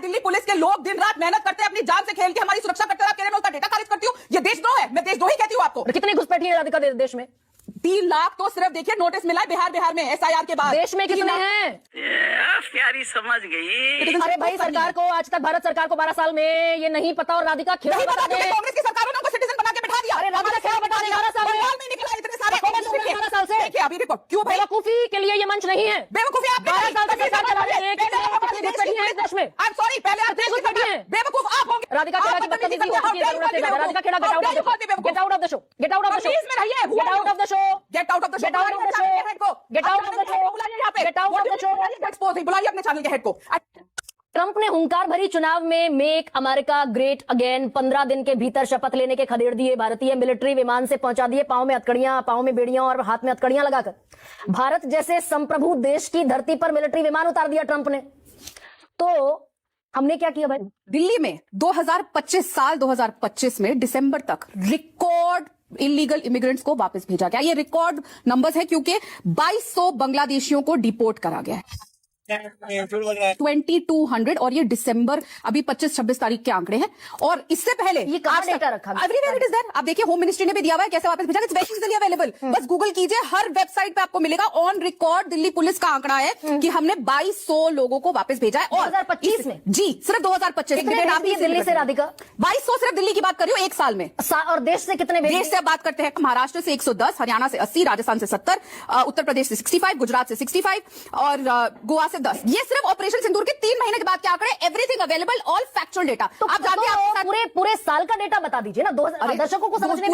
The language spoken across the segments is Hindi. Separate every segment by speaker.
Speaker 1: दिल्ली पुलिस के लोग दिन रात मेहनत करते हैं, अपनी जान से खेल के हमारी सुरक्षा करते हैं, आप कह रहे हैं उसका डेटा खारिज करती हूँ। ये देशद्रोह है, मैं देशद्रोही कहती हूँ आपको।
Speaker 2: कितनी घुसपैठी है राधिका देश में?
Speaker 1: 3 लाख तो सिर्फ देखिए नोटिस मिला है बिहार में एसआईआर के बाद।
Speaker 2: देश में कितने हैं?
Speaker 3: प्यारी समझ गई।
Speaker 2: अरे भाई, सरकार को आज तक, भारत सरकार को 12 साल में ये नहीं पता, और राधिका खेड़ा
Speaker 1: नहीं पता,
Speaker 2: बता दे।
Speaker 1: कांग्रेस की सरकारों ने उनको सिटीजन बना के बैठा दिया।
Speaker 2: अरे राधिका खेड़ा बता दे, 12 साल
Speaker 1: में निकला इतने सारे
Speaker 2: 12 साल से।
Speaker 1: देखिए अभी देखो क्यों भाई,
Speaker 2: बेवकूफी के लिए ये मंच नहीं है।
Speaker 1: बेवकूफी आप
Speaker 2: 12 साल से सरकार चला रही है, देश में।
Speaker 1: आई एम सॉरी, पहले आप
Speaker 2: घुसपैठी है,
Speaker 1: बेवकूफ आप होंगे।
Speaker 2: राधिका खेड़ा की बदतमीजी होती है, जरूरत है। Radhika Khera get out of the show, get out of the show, get out of the show,
Speaker 1: please में रहिए,
Speaker 2: get out of the show,
Speaker 1: get out of the show,
Speaker 2: get out of the show, get out of the show,
Speaker 1: बुलाइए यहाँ पे,
Speaker 2: get out of the show.
Speaker 1: Expose बुलाइए अपने चैनल के हेड को।
Speaker 2: ट्रंप ने हुंकार भरी चुनाव में मेक अमेरिका ग्रेट अगेन 15 दिन के भीतर शपथ लेने के खदेड़ दिए। भारतीय मिलिट्री विमान से पहुंचा दिए पांव में हथकड़ियां, पांव में बेड़ियां और हाथ में हथकड़ियां लगाकर। भारत जैसे संप्रभु देश की धरती पर मिलिट्री विमान उतार दिया ट्रंप ने। तो हमने क्या किया भाई?
Speaker 1: दिल्ली में 2025 में दिसंबर तक रिकॉर्ड इलीगल इमिग्रेंट्स को वापस भेजा गया। ये रिकॉर्ड नंबर्स है क्योंकि 2200 बांग्लादेशियों को डिपोर्ट करा गया है। 2200, और ये दिसंबर अभी 25-26 तारीख के आंकड़े हैं। और इससे पहले
Speaker 2: ये कहां डेटा रखा है?
Speaker 1: Everywhere it is there. आप देखिए होम मिनिस्ट्री ने भी दिया हुआ है कैसे वापस भेजा, इट्स वेरी इजीली अवेलेबल। बस गूगल कीजिए, हर वेबसाइट पे आपको मिलेगा। ऑन रिकॉर्ड दिल्ली पुलिस का आंकड़ा है कि हमने 2200 लोगों को वापस भेजा है। और
Speaker 2: 2025 में?
Speaker 1: जी, सिर्फ 2025 में।
Speaker 2: दिल्ली से राधिका
Speaker 1: 2200 सिर्फ दिल्ली की बात कर रही हूँ एक साल में।
Speaker 2: और देश से कितने भेजे?
Speaker 1: देश से बात करते हैं, महाराष्ट्र से 110, हरियाणा से 80, राजस्थान से 70, उत्तर प्रदेश से 65, गुजरात से 65 और गोवा से 10। ये सिर्फ ऑपरेशन सिंदूर के 3 महीने के बाद के आंकड़े, everything available, all factual data.
Speaker 2: तो आप जानते हैं, पूरे साल का डेटा बता दीजिए ना, दर्शकों को समझने में।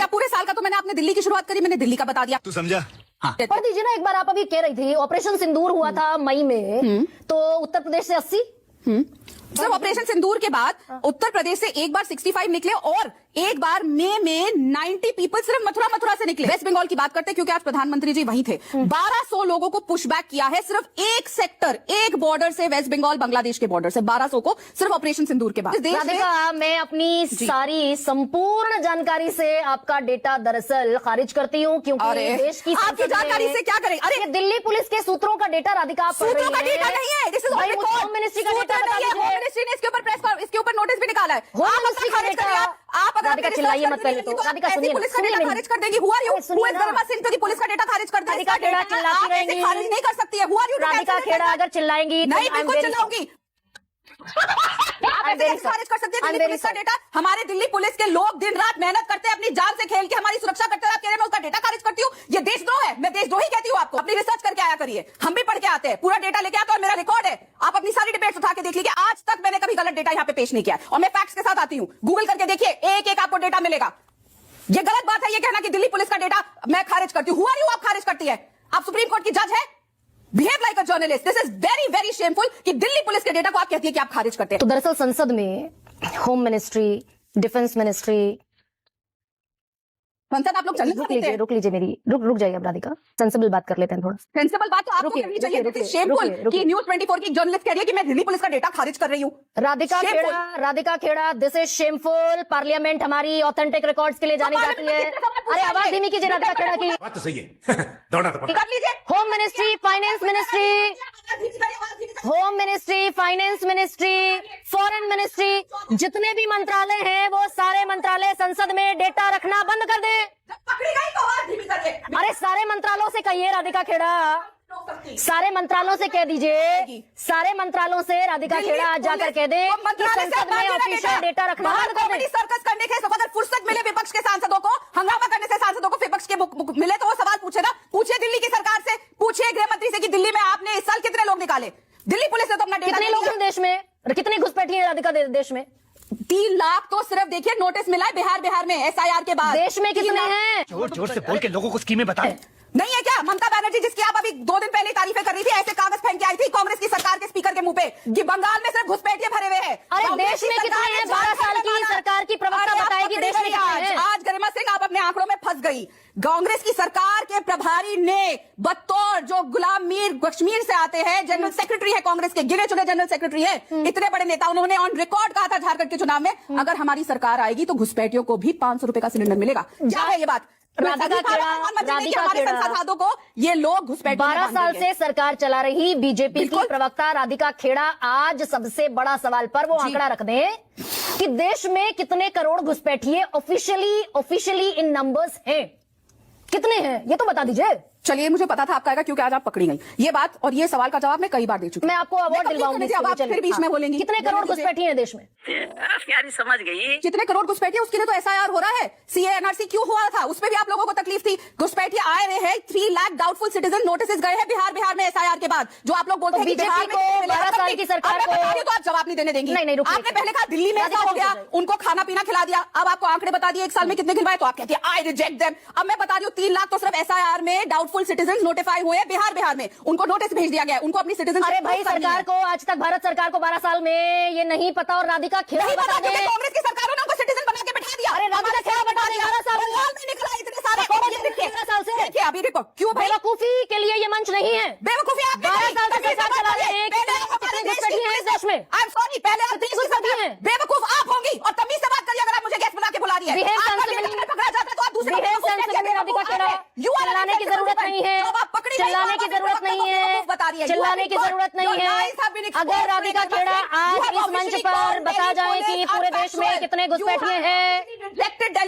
Speaker 1: पूरे साल का तो मैंने आपने दिल्ली की शुरुआत करी, मैंने दिल्ली का बता दिया।
Speaker 4: तू समझा? हाँ।
Speaker 2: पढ़ दीजिए ना एक बार। आप अभी कह रही थी ऑपरेशन सिंदूर हुआ था मई में, तो उत्तर प्रदेश से 80।
Speaker 1: सिर्फ ऑपरेशन सिंदूर के बाद उत्तर प्रदेश से एक बार 65 निकले और एक बार मई में 90 पीपल सिर्फ मथुरा से निकले। वेस्ट बंगाल की बात करते हैं क्योंकि आज प्रधानमंत्री जी वहीं थे। 1200 लोगों को पुशबैक किया है सिर्फ एक सेक्टर, एक बॉर्डर से, वेस्ट बंगाल बांग्लादेश के बॉर्डर से 1200 को सिर्फ ऑपरेशन सिंदूर के बाद।
Speaker 2: राधिका, मैं अपनी सारी संपूर्ण जानकारी से आपका डेटा दरअसल खारिज करती हूँ, क्योंकि देश की
Speaker 1: आपकी जानकारी से क्या करें? अरे
Speaker 2: दिल्ली पुलिस के सूत्रों का डेटा राधिका,
Speaker 1: सूत्रों का डेटा नहीं है, दिस इज
Speaker 2: होम मिनिस्ट्री का डेटा नहीं है।
Speaker 1: होम मिनिस्ट्री ने इसके ऊपर नोटिस भी निकाला है।
Speaker 2: होम मिनिस्ट्री का डेटा।
Speaker 1: आप अगर
Speaker 2: राधिका चिल्लाइए मत पहले तो। राधिका सुनिए,
Speaker 1: पुलिस का डेटा खारिज कर देंगी। Who are you? Who is Garima Singh जो कि पुलिस का डेटा खारिज कर देगी?
Speaker 2: राधिका खेड़ा चिल्लाती रहेंगी,
Speaker 1: खारिज नहीं कर सकती है। Who are you?
Speaker 2: Radhika Kheda अगर चिल्लाएंगी
Speaker 1: नहीं, बिल्कुल चिल्लाऊंगी। आप ऐसे खारिज कर सकती है दिल्ली पुलिस का डेटा? हमारे दिल्ली पुलिस के लोग दिन रात मेहनत करते हैं, अपनी जान से खेल के हमारी सुरक्षा करते हैं, आप कह रहे हैं मैं उसका डेटा खारिज करती हूँ? ये देशद्रोह है, मैं देशद्रोही कहती हूँ आपको। अपनी रिसर्च करके आया करिए, हम भी पढ़ के आते हैं, पूरा डेटा लेके आते हैं और मेरा रिकॉर्ड है। आप अपनी सारी डिबेट्स उठा के देख लीजिए, आज तक मैंने कभी गलत डेटा यहाँ पे पेश नहीं किया और मैं फैक्ट्स के साथ आती हूँ। गूगल करके देखिए, एक एक आपको डेटा मिलेगा। ये गलत बात है ये कहना कि दिल्ली पुलिस का डेटा मैं खारिज करती हूँ। Who are you? आप खारिज करती है? आप सुप्रीम कोर्ट की जज है? Behave like a journalist. This is very very shameful कि दिल्ली पुलिस के डेटा को आप कहती है कि आप खारिज करते हैं।
Speaker 2: तो दरअसल संसद में होम मिनिस्ट्री, डिफेंस मिनिस्ट्री,
Speaker 1: संसद आप लोग
Speaker 2: रुक लीजिए रुक जाइए अब राधिका, सेंसिबल बात कर लेते हैं थोड़ा।
Speaker 1: सेंसिबल बात तो आपको करनी चाहिए। शेमफुल कि न्यूज़ 24 की जर्नलिस्ट कह रही है कि मैं दिल्ली पुलिस का डेटा खारिज कर रही हूँ।
Speaker 2: Radhika Khera, this is shameful. Parliament हमारी ऑथेंटिक रिकॉर्ड्स के लिए जानी जाती है। अरे आवाज धीमी कीजिए राधिका खेड़ा की।
Speaker 4: बात तो सही है। दौड़ा तो
Speaker 1: कर लीजिए।
Speaker 2: Home ministry, finance ministry, home ministry, finance ministry, foreign ministry, जितने भी मंत्रालय हैं वो सारे मंत्रालय संसद में डेटा रखना बंद कर दे।
Speaker 1: पकड़ी गई तो आवाज धीमी करके।
Speaker 2: अरे सारे मंत्रालयों से कहिए राधिका खेड़ा, सारे मंत्रालयों से कह दीजिए, सारे मंत्रालयों से राधिका खेड़ा आज जाकर कह दे कि संसद में ऑफिशियल डेटा रखना बंद कर दे।
Speaker 1: सर्कस करने के अगर फुर्सत मिले विपक्ष के सांसदों को, हंगामा करने से सांसदों को विपक्ष के मिले तो वो सवाल पूछे ना। पूछिए दिल्ली की सरकार से, पूछिए गृह मंत्री से कि दिल्ली में आपने इस साल कितने लोग निकाले? दिल्ली पुलिस ने तो अपना डेटा,
Speaker 2: कितने लोग हैं देश में, कितनी घुसपैठी है राधिका देश में?
Speaker 1: 3 लाख तो सिर्फ देखिए नोटिस मिला है बिहार में एसआईआर के बाद।
Speaker 2: देश में कितने हैं?
Speaker 4: जोर से बोल के लोगों को स्कीमें बता।
Speaker 1: नहीं है क्या? ममता बनर्जी जिसकी आप अभी 2 दिन पहले तारीफें कर रही थी, ऐसे कागज फेंक के आई थी कांग्रेस की सरकार के स्पीकर के मुंह पे कि बंगाल में सिर्फ घुसपैठिए भरे हुए हैं।
Speaker 2: अरे देश में कितने हैं? 12 साल की सरकार की प्रवक्ता बताएगी देश में कितने हैं।
Speaker 1: आज गरिमा सिंह आप अपने आंकड़ों में फंस गई। कांग्रेस की सरकार के प्रभारी ने बतौर जो गुलाम मीर कश्मीर से आते हैं, जनरल सेक्रेटरी है कांग्रेस के, गिने चुने जनरल सेक्रेटरी है, इतने बड़े नेता, उन्होंने ऑन रिकॉर्ड कहा था झारखंड के चुनाव में अगर हमारी सरकार आएगी तो घुसपैठियों को भी 500 रुपए का सिलेंडर मिलेगा। क्या है ये बात?
Speaker 2: राधिका खेड़ा,
Speaker 1: हमारे संसाधनों को ये लोग घुसपैठ
Speaker 2: 12 साल से सरकार चला रही बीजेपी की प्रवक्ता राधिका खेड़ा आज सबसे बड़ा सवाल पर वो आंकड़ा रख दें कि देश में कितने करोड़ घुसपैठिए ऑफिशियली इन नंबर्स हैं, कितने हैं ये तो बता दीजिए।
Speaker 1: चलिए, मुझे पता था आपका आएगा क्योंकि आज आप पकड़ी गई। ये बात और ये सवाल का जवाब मैं कई बार दे चुकी हूं।
Speaker 2: मैं आपको अवार्ड दिलवाऊंगी,
Speaker 1: अब आप फिर बीच में बोलेंगी।
Speaker 2: कितने करोड़ घुसपैठी हैं देश में?
Speaker 3: प्यारी समझ गई।
Speaker 1: कितने करोड़ घुसपैठी उसके लिए तो एसआईआर हो रहा है। सीए एनआरसी क्यों हुआ था, उसमें भी आप लोगों को तकलीफ थी। घुसपैठी आए हुए हैं, 3 लाख डाउटफुल सिटीजन नोटिस गए हैं बिहार में एसआईआर के बाद। जो आप लोग बोलते हैं कि बिहार में
Speaker 2: 12 साल की सरकार को
Speaker 1: तो आप जवाब नहीं देने देंगी।
Speaker 2: नहीं, रुकिए।
Speaker 1: आपने पहले कहा दिल्ली में ऐसा हो गया, उनको खाना पीना खिला दिया। अब आपको आंकड़े बता दिए 1 साल में कितने खिलवाए, तो आप कहते हैं आई रिजेक्ट देम। अब मैं बता रही हूँ 3 लाख तो सिर्फ एसआईआर में डाउटफुल सिटीजन नोटिफाई हुए बिहार में, उनको नोटिस भेज दिया गया, उनको अपनी सिटीजन।
Speaker 2: अरे भाई, सरकार को आज तक, भारत सरकार को 12 साल में ये नहीं पता, और राधिका खेड़ा बता दे।
Speaker 1: कांग्रेस की सरकारों ने उनको सिटीजन बना के बैठा दिया।
Speaker 2: अरे राधिका खेड़ा बता दे, 12 साल
Speaker 1: में निकला इतने सारे।
Speaker 2: 13 साल से
Speaker 1: देखिए अभी देखो क्यों भाई,
Speaker 2: बेवकूफी के लिए ये मंच नहीं है।
Speaker 1: बेवकूफी आप
Speaker 2: 12 साल से सरकार चला रहे हैं, कितने घुसपैठी हैं इस देश में?
Speaker 1: आई एम सॉरी, पहले आप
Speaker 2: कितनी घुसपैठी हैं?
Speaker 1: बेवकूफ आप होंगी, और तमीज से बात करिए। अगर आप मुझे गेस्ट बना के बुला रही है,
Speaker 2: Behave
Speaker 1: आपका
Speaker 2: sensibly-
Speaker 1: बेटा पकड़ा जाता है तो आप दूसरे
Speaker 2: Behave sensibly राधिका खेड़ा, चिल्लाने की जरूरत नहीं है, चिल्लाने की जरूरत नहीं है, चिल्लाने की जरूरत नहीं है। अगर राधिका खेड़ा आज इस मंच पर बता जाए कि पूरे देश में कितने घुसपैठिए हैं,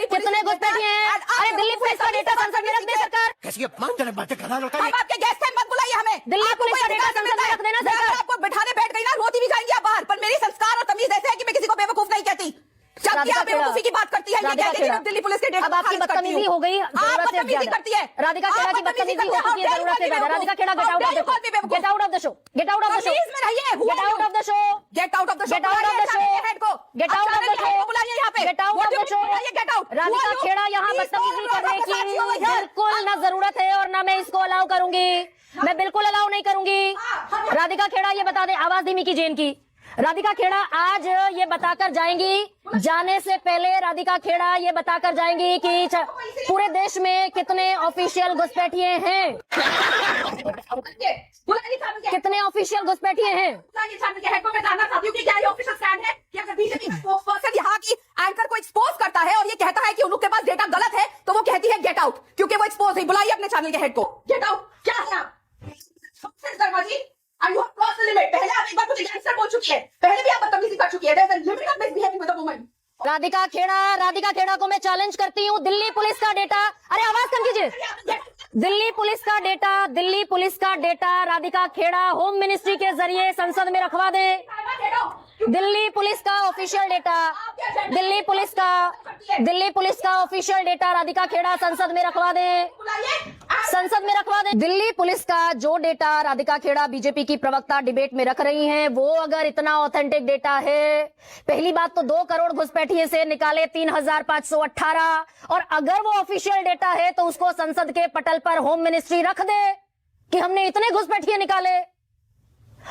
Speaker 2: कितने घुसपैठिए हैं। अरे दिल्ली पुलिस का डेटा संसद में रख दे सरकार।
Speaker 4: कैसी अपमानजनक बातें कर रहा है।
Speaker 1: आप आपके गेस्ट हैं, मत बुलाइए हमें।
Speaker 2: दिल्ली पुलिस का डेटा संसद में रख देना
Speaker 1: मैं अगर
Speaker 2: सरकार।
Speaker 1: आपको बैठाने बैठ गई ना, रोती भी जाएंगी आप बाहर। पर मेरी संस्कार और तमीज ऐसे है कि मैं किसी को बेवकूफ नहीं कहती। जब
Speaker 2: राधिका
Speaker 1: आप बेवकूफी की बात करती है, ये
Speaker 2: राधिका
Speaker 1: कहती है
Speaker 2: खेड़ा,
Speaker 1: कि दिल्ली पुलिस के डेटा
Speaker 2: अब आपकी बदतमीजी हो गई,
Speaker 1: आप
Speaker 2: जरूरत से
Speaker 1: बदतमीजी
Speaker 2: ज्यादा
Speaker 1: करती है।
Speaker 2: राधिका खेड़ा की बदतमीजी हो चुकी है, जरूरत से ज्यादा। Radhika Khera, get out of the show, get out of the show, get out of the show,
Speaker 1: तमीज में रहिए।
Speaker 2: Get out of the show,
Speaker 1: get out of the show,
Speaker 2: get out of the show,
Speaker 1: head को
Speaker 2: get out of the show,
Speaker 1: बुलाइए यहाँ पे,
Speaker 2: get out of the show.
Speaker 1: Get out.
Speaker 2: Radhika Khera यहाँ बदतमीजी करने की बिल्कुल न जरूरत है और न मैं इसको अलाउ करूंगी। मैं बिल्कुल अलाउ नहीं करूंगी। राधिका खेड़ा ये बता दे, आवाज धीमी कीजिए इनकी। राधिका खेड़ा आज ये बताकर जाएंगी, जाने से पहले राधिका खेड़ा ये बताकर जाएंगी कि पूरे देश में कितने ऑफिशियल घुसपैठिए हैं, कितने ऑफिशियल घुसपैठिए हैं।
Speaker 1: यहाँ की एंकर को एक्सपोज करता है और ये कहता है कि उन लोग के पास डेटा गलत है, तो वो कहती है गेट आउट, क्योंकि वो एक्सपोज है। बुलाइए अपने चैनल के हेड को। गेट आउट क्या है आप? Sharma ji, and you have crossed the limit। पहले आप एक बार मुझे गैंगस्टर बोल चुकी है, पहले भी आप बदतमीजी कर चुकी है। There is a limit of misbehaving with a woman।
Speaker 2: Radhika Kheda को मैं चैलेंज करती हूँ। दिल्ली पुलिस का डेटा, अरे आवाज कम कीजिए। दिल्ली पुलिस का data Radhika Khera home ministry के जरिए संसद में रखवा दे। दिल्ली पुलिस का ऑफिशियल डेटा, दिल्ली पुलिस का ऑफिशियल डेटा राधिका खेड़ा संसद में रखवा दे, संसद में रखवा दे। दिल्ली पुलिस का जो डेटा राधिका खेड़ा बीजेपी की प्रवक्ता डिबेट में रख रही हैं, वो अगर इतना ऑथेंटिक डेटा है, पहली बात तो 2 करोड़ घुसपैठिए से निकाले 3,518, और अगर वो ऑफिशियल डेटा है तो उसको संसद के पटल पर होम मिनिस्ट्री रख दे कि हमने इतने घुसपैठिए निकाले।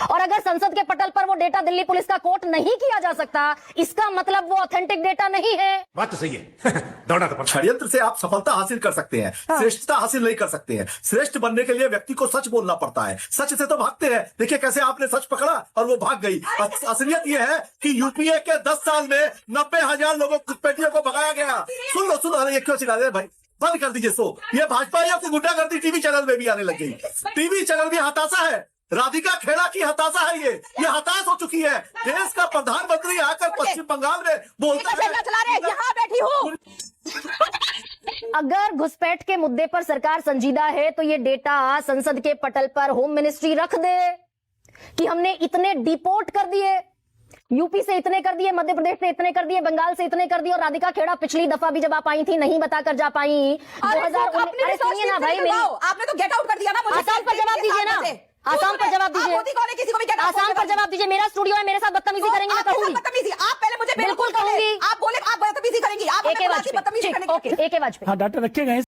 Speaker 2: और अगर संसद के पटल पर वो डेटा दिल्ली पुलिस का कोट नहीं किया जा सकता, इसका मतलब वो ऑथेंटिक डेटा नहीं है।
Speaker 4: बात तो सही है। दौड़ना तो पड़ता है।
Speaker 5: षड्यंत्र से आप सफलता हासिल कर सकते हैं, श्रेष्ठता हासिल नहीं कर सकते हैं। श्रेष्ठ बनने के लिए व्यक्ति को सच बोलना पड़ता है। सच से तो भागते हैं। देखिए कैसे आपने सच पकड़ा और वो भाग गई। असलियत ये है कि यूपीए के 10 साल में 90,000 लोगों घुसपैठियों को भगाया गया। सुन लो, ये क्यों चिल्ला रहे हैं भाई? बंद कर दीजिए सो। ये भाजपा या फिर गुंडागर्दी टीवी चैनल में भी आने लग गई। टीवी चैनल भी हताशा है। राधिका खेड़ा की हताशा है। ये हताश हो चुकी है। देश का प्रधानमंत्री आकर पश्चिम बंगाल में बोलता है,
Speaker 1: यहाँ बैठी हूँ।
Speaker 2: अगर घुसपैठ के मुद्दे पर सरकार संजीदा है तो ये डेटा संसद के पटल पर होम मिनिस्ट्री रख दे कि हमने इतने डिपोर्ट कर दिए, यूपी से इतने कर दिए, मध्य प्रदेश से इतने कर दिए, बंगाल से इतने कर दिए। और राधिका खेड़ा पिछली दफा भी जब आप आई थी नहीं बताकर जा पाई। 2019। अरे सुनिए ना भाई, मेरी
Speaker 1: आपने तो गेट आउट कर दिया ना मुझे।
Speaker 2: आसाम पर जवाब दीजिए ना, आसाम पर जवाब दीजिए,
Speaker 1: किसी को भी get out
Speaker 2: आसाम पर जवाब दीजिए। मेरा स्टूडियो है, मेरे साथ बदतमीजी करेंगे मैं कहूंगी।
Speaker 1: बदतमीजी आप पहले मुझे
Speaker 2: बिल्कुल कहूंगी।
Speaker 1: आप बोले आप बदतमीजी करेंगी, आप
Speaker 2: एक
Speaker 1: बदतमीजी करने की।
Speaker 2: ओके, एक वाजपेयी।
Speaker 6: हाँ, डाटा रखे गए